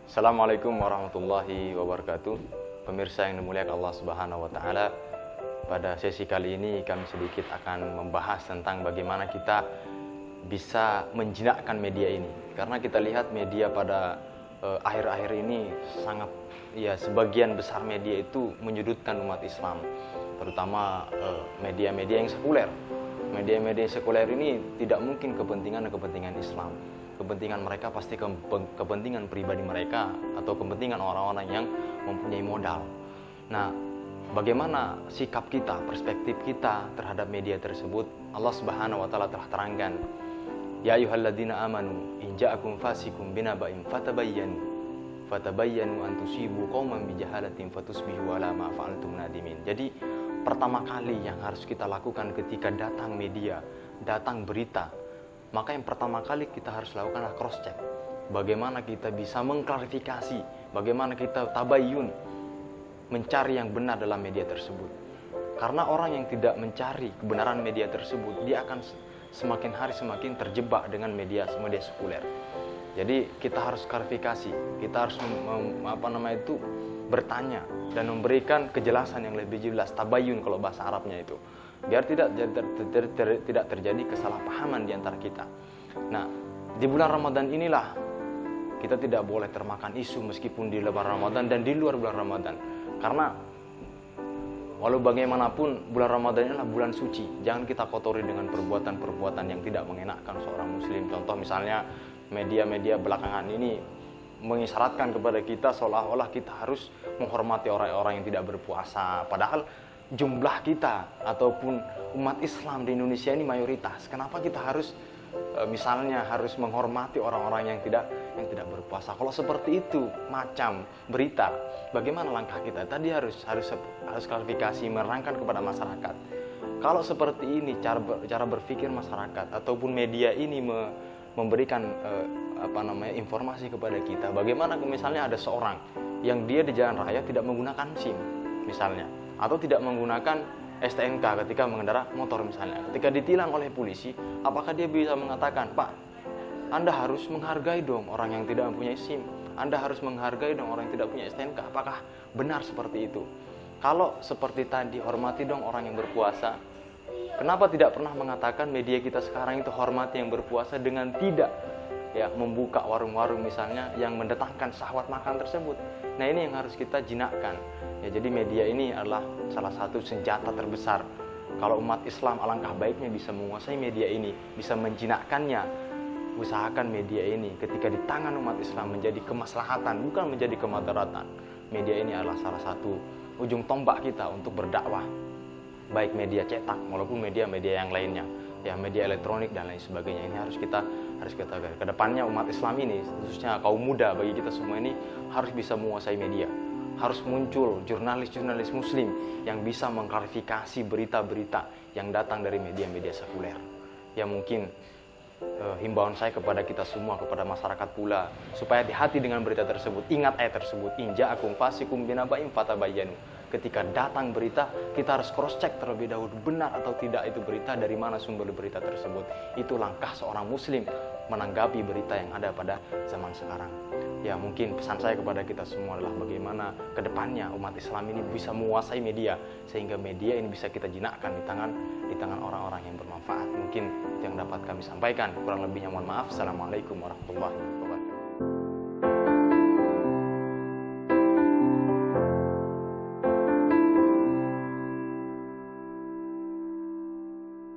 Assalamualaikum warahmatullahi wabarakatuh. Pemirsa yang dimuliakan Allah Subhanahu wa taala, pada sesi kali ini kami sedikit akan membahas tentang bagaimana kita bisa menjinakkan media ini. Karena kita lihat media pada akhir-akhir ini sangat, sebagian besar media itu menyudutkan umat Islam, terutama media-media yang sekuler. Media-media sekuler ini tidak mungkin kepentingan Islam. Kepentingan mereka pasti kepentingan pribadi mereka atau kepentingan orang-orang yang mempunyai modal. Nah, bagaimana sikap kita, perspektif kita terhadap media tersebut? Allah Subhanahu wa taala telah terangkan, ya ayyuhalladzina amanu in ja'akum fasiqun binaba'in fatabayyanu an tusibu qauman bijahalatin fatusbihu ala ma fa'altum nadimin. Jadi pertama kali yang harus kita lakukan ketika datang media, datang berita, maka yang pertama kali kita harus lakukan adalah cross check. Bagaimana kita bisa mengklarifikasi, bagaimana kita tabayyun, mencari yang benar dalam media tersebut. Karena orang yang tidak mencari kebenaran media tersebut, dia akan semakin hari semakin terjebak dengan media sekuler. Jadi kita harus klarifikasi, kita harus bertanya dan memberikan kejelasan yang lebih jelas, tabayyun kalau bahasa Arabnya itu, biar tidak terjadi kesalahpahaman di antara kita. Nah, di bulan Ramadan inilah kita tidak boleh termakan isu meskipun di luar Ramadan dan di luar bulan Ramadan. Karena walau bagaimanapun bulan Ramadan adalah bulan suci. Jangan kita kotori dengan perbuatan-perbuatan yang tidak mengenakkan seorang muslim. Contoh misalnya media-media belakangan ini mengisyaratkan kepada kita seolah-olah kita harus menghormati orang-orang yang tidak berpuasa. Padahal jumlah kita ataupun umat Islam di Indonesia ini mayoritas. Kenapa kita harus harus menghormati orang-orang yang tidak berpuasa? Kalau seperti itu macam berita, bagaimana langkah kita? Tadi harus klarifikasi, menerangkan kepada masyarakat. Kalau seperti ini cara berpikir masyarakat ataupun media ini memberikan informasi kepada kita, bagaimana misalnya ada seorang yang dia di jalan raya tidak menggunakan SIM misalnya, atau tidak menggunakan STNK ketika mengendarai motor misalnya. Ketika ditilang oleh polisi, apakah dia bisa mengatakan, Pak, Anda harus menghargai dong orang yang tidak mempunyai SIM, Anda harus menghargai dong orang yang tidak punya STNK? Apakah benar seperti itu? Kalau seperti tadi, hormati dong orang yang berpuasa, kenapa tidak pernah mengatakan media kita sekarang itu hormati yang berpuasa dengan tidak membuka warung-warung misalnya yang mendatangkan syahwat makan tersebut? Nah, ini yang harus kita jinakkan. Jadi media ini adalah salah satu senjata terbesar. Kalau umat Islam alangkah baiknya bisa menguasai media ini, bisa menjinakkannya. Usahakan media ini ketika di tangan umat Islam menjadi kemaslahatan, bukan menjadi kemadaratan. Media ini adalah salah satu ujung tombak kita untuk berdakwah, baik media cetak maupun media-media yang lainnya, media elektronik dan lain sebagainya. Ini harus kita ke depannya umat Islam ini, khususnya kaum muda, bagi kita semua ini harus bisa menguasai media. Harus muncul jurnalis-jurnalis muslim yang bisa mengklarifikasi berita-berita yang datang dari media-media sekuler. Mungkin himbauan saya kepada kita semua, kepada masyarakat pula, supaya hati-hati dengan berita tersebut. Ingat ayat tersebut, in ja'akum fasiqun binaba'in fatabayyanu. Ketika datang berita, kita harus cross check terlebih dahulu, benar atau tidak itu berita, dari mana sumber berita tersebut. Itu langkah seorang muslim menanggapi berita yang ada pada zaman sekarang. Mungkin pesan saya kepada kita semua adalah bagaimana kedepannya umat Islam ini bisa menguasai media, sehingga media ini bisa kita jinakkan di tangan orang-orang yang bermanfaat. Mungkin itu yang dapat kami sampaikan. Kurang lebihnya mohon maaf. Assalamualaikum warahmatullahi wabarakatuh.